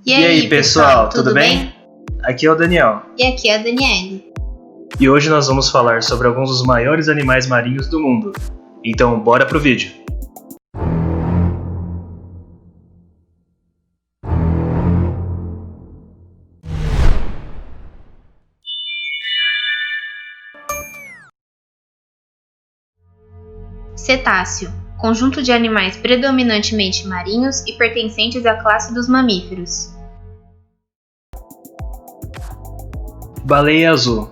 E aí, pessoal, tudo bem? Aqui é o Daniel. E aqui é a Daniele. E hoje nós vamos falar sobre alguns dos maiores animais marinhos do mundo. Então, bora pro vídeo. Cetáceo, conjunto de animais predominantemente marinhos e pertencentes à classe dos mamíferos. Baleia azul.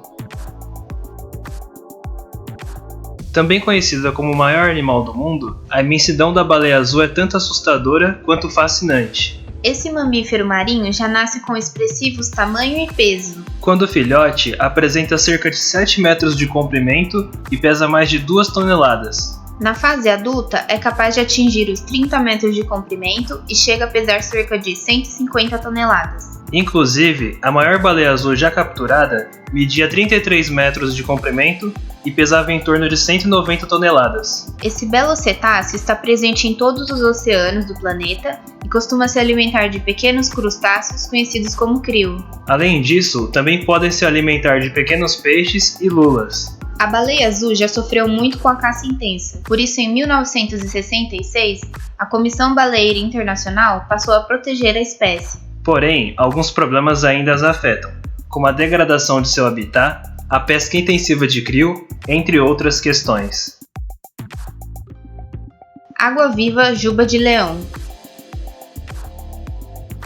Também conhecida como o maior animal do mundo, a imensidão da baleia azul é tanto assustadora quanto fascinante. Esse mamífero marinho já nasce com expressivos tamanho e peso. Quando filhote, apresenta cerca de 7 metros de comprimento e pesa mais de 2 toneladas. Na fase adulta, é capaz de atingir os 30 metros de comprimento e chega a pesar cerca de 150 toneladas. Inclusive, a maior baleia azul já capturada media 33 metros de comprimento e pesava em torno de 190 toneladas. Esse belo cetáceo está presente em todos os oceanos do planeta e costuma se alimentar de pequenos crustáceos conhecidos como krill. Além disso, também podem se alimentar de pequenos peixes e lulas. A baleia azul já sofreu muito com a caça intensa, por isso em 1966, a Comissão Baleeira Internacional passou a proteger a espécie. Porém, alguns problemas ainda as afetam, como a degradação de seu habitat, a pesca intensiva de krill, entre outras questões. Água-viva juba de leão.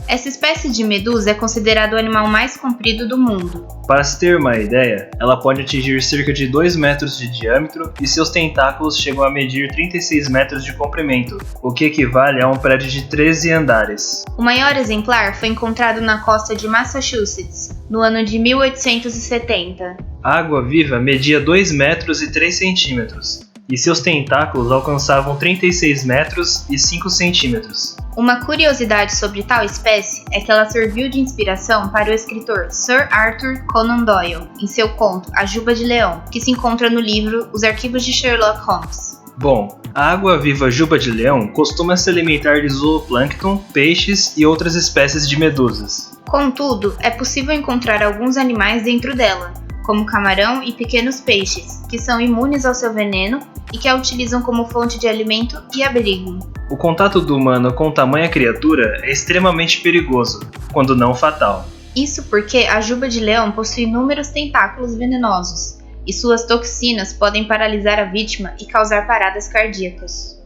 Essa espécie de medusa é considerada o animal mais comprido do mundo. Para se ter uma ideia, ela pode atingir cerca de 2 metros de diâmetro e seus tentáculos chegam a medir 36 metros de comprimento, o que equivale a um prédio de 13 andares. O maior exemplar foi encontrado na costa de Massachusetts, no ano de 1870. A água-viva media 2 metros e 3 centímetros, e seus tentáculos alcançavam 36 metros e 5 centímetros. Uma curiosidade sobre tal espécie é que ela serviu de inspiração para o escritor Sir Arthur Conan Doyle, em seu conto A Juba de Leão, que se encontra no livro Os Arquivos de Sherlock Holmes. Bom, a água-viva juba de leão costuma se alimentar de zooplâncton, peixes e outras espécies de medusas. Contudo, é possível encontrar alguns animais dentro dela, como camarão e pequenos peixes, que são imunes ao seu veneno e que a utilizam como fonte de alimento e abrigo. O contato do humano com tamanha criatura é extremamente perigoso, quando não fatal. Isso porque a juba de leão possui inúmeros tentáculos venenosos, e suas toxinas podem paralisar a vítima e causar paradas cardíacas.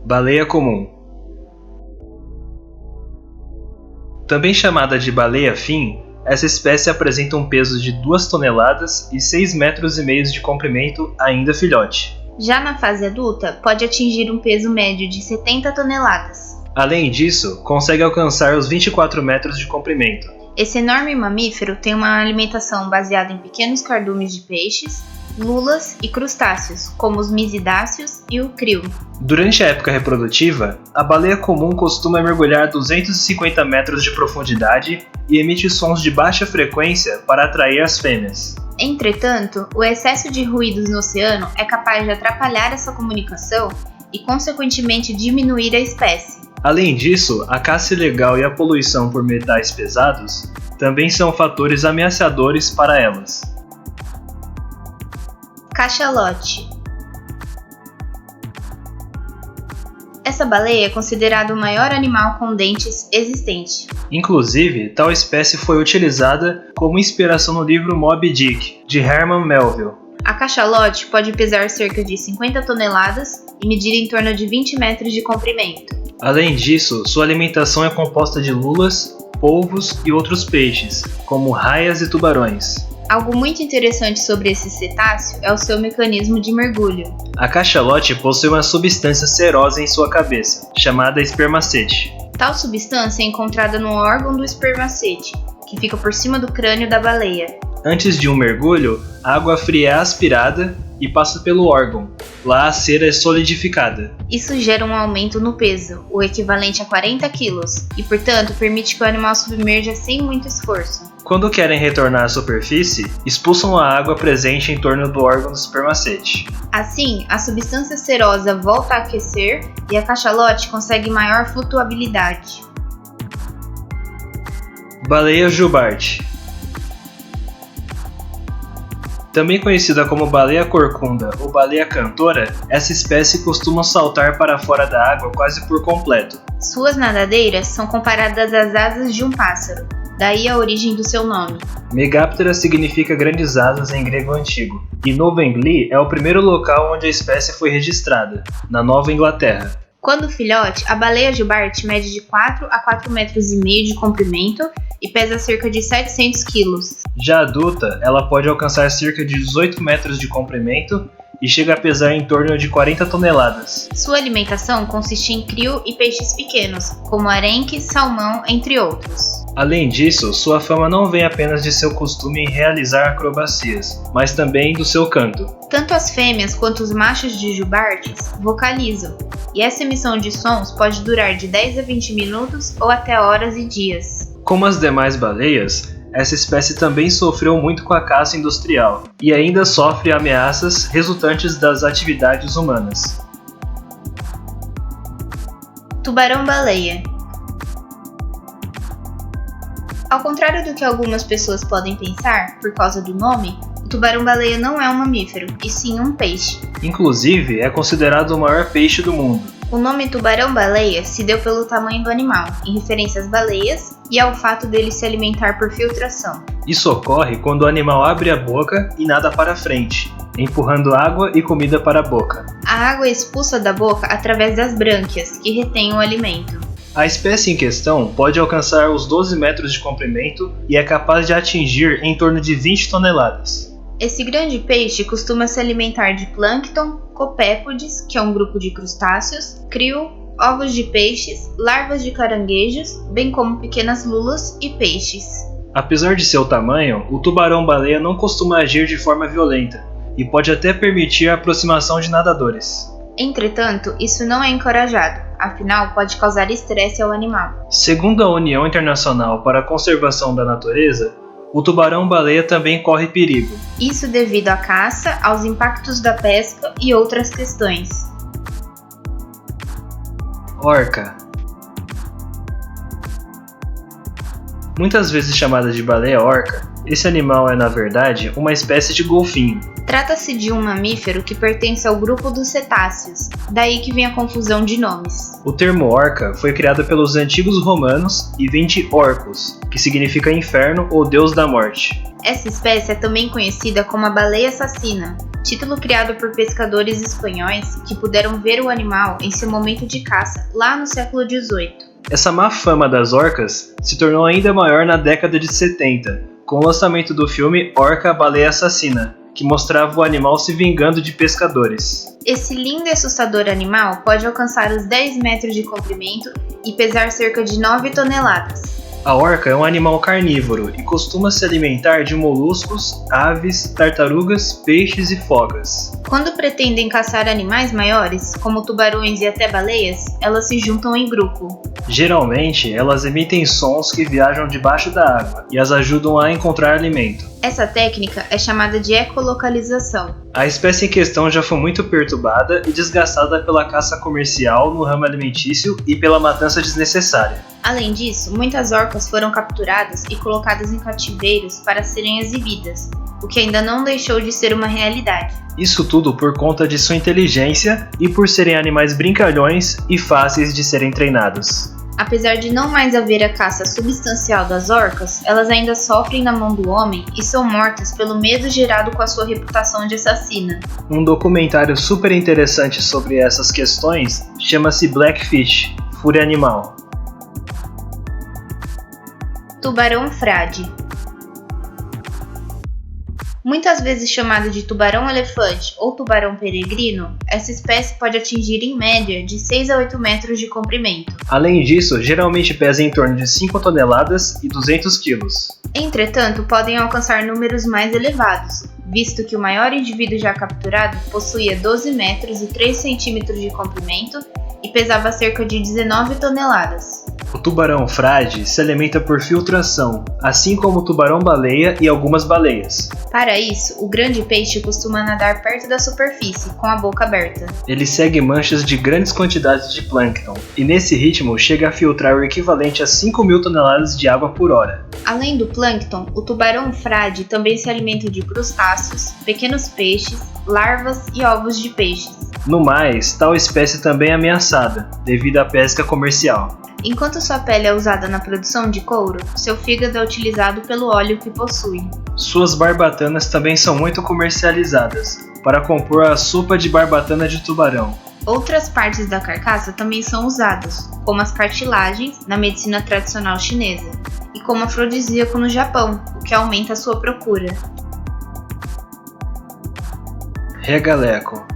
Baleia comum. Também chamada de baleia-fim, essa espécie apresenta um peso de 2 toneladas e 6 metros e meio de comprimento ainda filhote. Já na fase adulta, pode atingir um peso médio de 70 toneladas. Além disso, consegue alcançar os 24 metros de comprimento. Esse enorme mamífero tem uma alimentação baseada em pequenos cardumes de peixes, lulas e crustáceos, como os misidáceos e o krill. Durante a época reprodutiva, a baleia comum costuma mergulhar a 250 metros de profundidade e emite sons de baixa frequência para atrair as fêmeas. Entretanto, o excesso de ruídos no oceano é capaz de atrapalhar essa comunicação e, consequentemente, diminuir a espécie. Além disso, a caça ilegal e a poluição por metais pesados também são fatores ameaçadores para elas. Cachalote. Essa baleia é considerada o maior animal com dentes existente. Inclusive, tal espécie foi utilizada como inspiração no livro Moby Dick, de Herman Melville. A cachalote pode pesar cerca de 50 toneladas e medir em torno de 20 metros de comprimento. Além disso, sua alimentação é composta de lulas, polvos e outros peixes, como raias e tubarões. Algo muito interessante sobre esse cetáceo é o seu mecanismo de mergulho. A cachalote possui uma substância serosa em sua cabeça, chamada espermacete. Tal substância é encontrada no órgão do espermacete, que fica por cima do crânio da baleia. Antes de um mergulho, a água fria é aspirada e passa pelo órgão. Lá a cera é solidificada. Isso gera um aumento no peso, o equivalente a 40 kg, e portanto permite que o animal submerja sem muito esforço. Quando querem retornar à superfície, expulsam a água presente em torno do órgão do spermacete. Assim, a substância serosa volta a aquecer e a cachalote consegue maior flutuabilidade. Baleia jubarte. Também conhecida como baleia corcunda ou baleia cantora, essa espécie costuma saltar para fora da água quase por completo. Suas nadadeiras são comparadas às asas de um pássaro, daí a origem do seu nome. Megáptera significa grandes asas em grego antigo, e Nova England é o primeiro local onde a espécie foi registrada, na Nova Inglaterra. Quando filhote, a baleia jubarte mede de 4 a 4,5 metros de comprimento e pesa cerca de 700 quilos. Já adulta, ela pode alcançar cerca de 18 metros de comprimento e chega a pesar em torno de 40 toneladas. Sua alimentação consiste em crio e peixes pequenos, como arenque, salmão, entre outros. Além disso, sua fama não vem apenas de seu costume em realizar acrobacias, mas também do seu canto. Tanto as fêmeas quanto os machos de jubartes vocalizam, e essa emissão de sons pode durar de 10 a 20 minutos ou até horas e dias. Como as demais baleias, essa espécie também sofreu muito com a caça industrial e ainda sofre ameaças resultantes das atividades humanas. Tubarão-baleia. Ao contrário do que algumas pessoas podem pensar, por causa do nome, o tubarão-baleia não é um mamífero, e sim um peixe. Inclusive, é considerado o maior peixe do mundo. O nome tubarão-baleia se deu pelo tamanho do animal, em referência às baleias e ao fato dele se alimentar por filtração. Isso ocorre quando o animal abre a boca e nada para frente, empurrando água e comida para a boca. A água é expulsa da boca através das brânquias, que retêm o alimento. A espécie em questão pode alcançar os 12 metros de comprimento e é capaz de atingir em torno de 20 toneladas. Esse grande peixe costuma se alimentar de plâncton, copépodes, que é um grupo de crustáceos, crio, ovos de peixes, larvas de caranguejos, bem como pequenas lulas e peixes. Apesar de seu tamanho, o tubarão-baleia não costuma agir de forma violenta e pode até permitir a aproximação de nadadores. Entretanto, isso não é encorajado, afinal pode causar estresse ao animal. Segundo a União Internacional para a Conservação da Natureza, o tubarão-baleia também corre perigo. Isso devido à caça, aos impactos da pesca e outras questões. Orca. Muitas vezes chamada de baleia-orca, esse animal é na verdade uma espécie de golfinho. Trata-se de um mamífero que pertence ao grupo dos cetáceos, daí que vem a confusão de nomes. O termo orca foi criado pelos antigos romanos e vem de orcus, que significa inferno ou deus da morte. Essa espécie é também conhecida como a baleia assassina, título criado por pescadores espanhóis que puderam ver o animal em seu momento de caça lá no século XVIII. Essa má fama das orcas se tornou ainda maior na década de 70, com o lançamento do filme Orca, a Baleia Assassina, que mostrava o animal se vingando de pescadores. Esse lindo e assustador animal pode alcançar os 10 metros de comprimento e pesar cerca de 9 toneladas. A orca é um animal carnívoro e costuma se alimentar de moluscos, aves, tartarugas, peixes e fogas. Quando pretendem caçar animais maiores, como tubarões e até baleias, elas se juntam em grupo. Geralmente, elas emitem sons que viajam debaixo da água e as ajudam a encontrar alimento. Essa técnica é chamada de ecolocalização. A espécie em questão já foi muito perturbada e desgastada pela caça comercial no ramo alimentício e pela matança desnecessária. Além disso, muitas orcas foram capturadas e colocadas em cativeiros para serem exibidas, o que ainda não deixou de ser uma realidade. Isso tudo por conta de sua inteligência e por serem animais brincalhões e fáceis de serem treinados. Apesar de não mais haver a caça substancial das orcas, elas ainda sofrem na mão do homem e são mortas pelo medo gerado com a sua reputação de assassina. Um documentário super interessante sobre essas questões chama-se Blackfish, Fúria Animal. Tubarão-frade. Muitas vezes chamado de tubarão-elefante ou tubarão-peregrino, essa espécie pode atingir em média de 6 a 8 metros de comprimento. Além disso, geralmente pesa em torno de 5 toneladas e 200 quilos. Entretanto, podem alcançar números mais elevados, visto que o maior indivíduo já capturado possuía 12 metros e 3 centímetros de comprimento e pesava cerca de 19 toneladas. O tubarão frade se alimenta por filtração, assim como o tubarão-baleia e algumas baleias. Para isso, o grande peixe costuma nadar perto da superfície, com a boca aberta. Ele segue manchas de grandes quantidades de plâncton, e nesse ritmo chega a filtrar o equivalente a 5.000 toneladas de água por hora. Além do plâncton, o tubarão frade também se alimenta de crustáceos, pequenos peixes, larvas e ovos de peixes. No mais, tal espécie também é ameaçada, devido à pesca comercial. Enquanto sua pele é usada na produção de couro, seu fígado é utilizado pelo óleo que possui. Suas barbatanas também são muito comercializadas, para compor a sopa de barbatana de tubarão. Outras partes da carcaça também são usadas, como as cartilagens na medicina tradicional chinesa, e como afrodisíaco no Japão, o que aumenta a sua procura. Regaleco.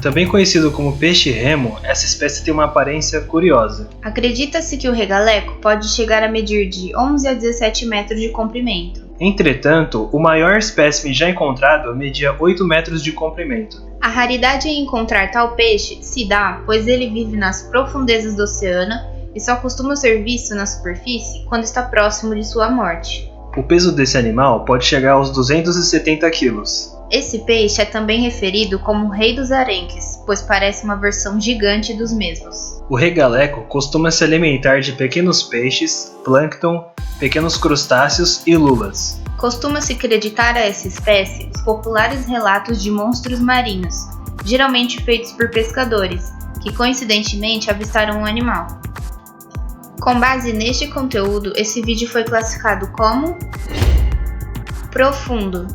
Também conhecido como peixe-remo, essa espécie tem uma aparência curiosa. Acredita-se que o regaleco pode chegar a medir de 11 a 17 metros de comprimento. Entretanto, o maior espécime já encontrado media 8 metros de comprimento. A raridade em encontrar tal peixe se dá pois ele vive nas profundezas do oceano e só costuma ser visto na superfície quando está próximo de sua morte. O peso desse animal pode chegar aos 270 quilos. Esse peixe é também referido como o rei dos arenques, pois parece uma versão gigante dos mesmos. O regaleco costuma se alimentar de pequenos peixes, plâncton, pequenos crustáceos e lulas. Costuma-se acreditar a essa espécie os populares relatos de monstros marinhos, geralmente feitos por pescadores, que coincidentemente avistaram o animal. Com base neste conteúdo, esse vídeo foi classificado como profundo.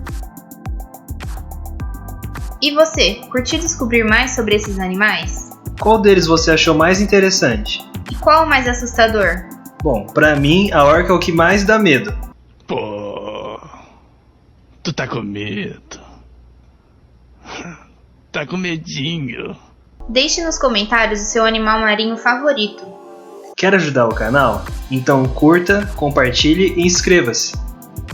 E você, curtiu descobrir mais sobre esses animais? Qual deles você achou mais interessante? E qual o mais assustador? Bom, pra mim, a orca é o que mais dá medo. Pô, tu tá com medo? Tá com medinho? Deixe nos comentários o seu animal marinho favorito. Quer ajudar o canal? Então curta, compartilhe e inscreva-se.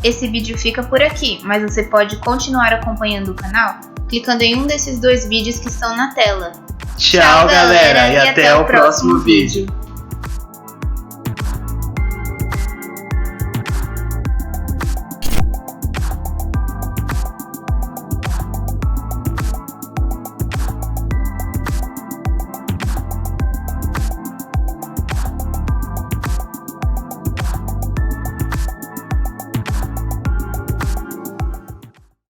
Esse vídeo fica por aqui, mas você pode continuar acompanhando o canal clicando em um desses dois vídeos que estão na tela. Tchau, galera, e até o próximo vídeo.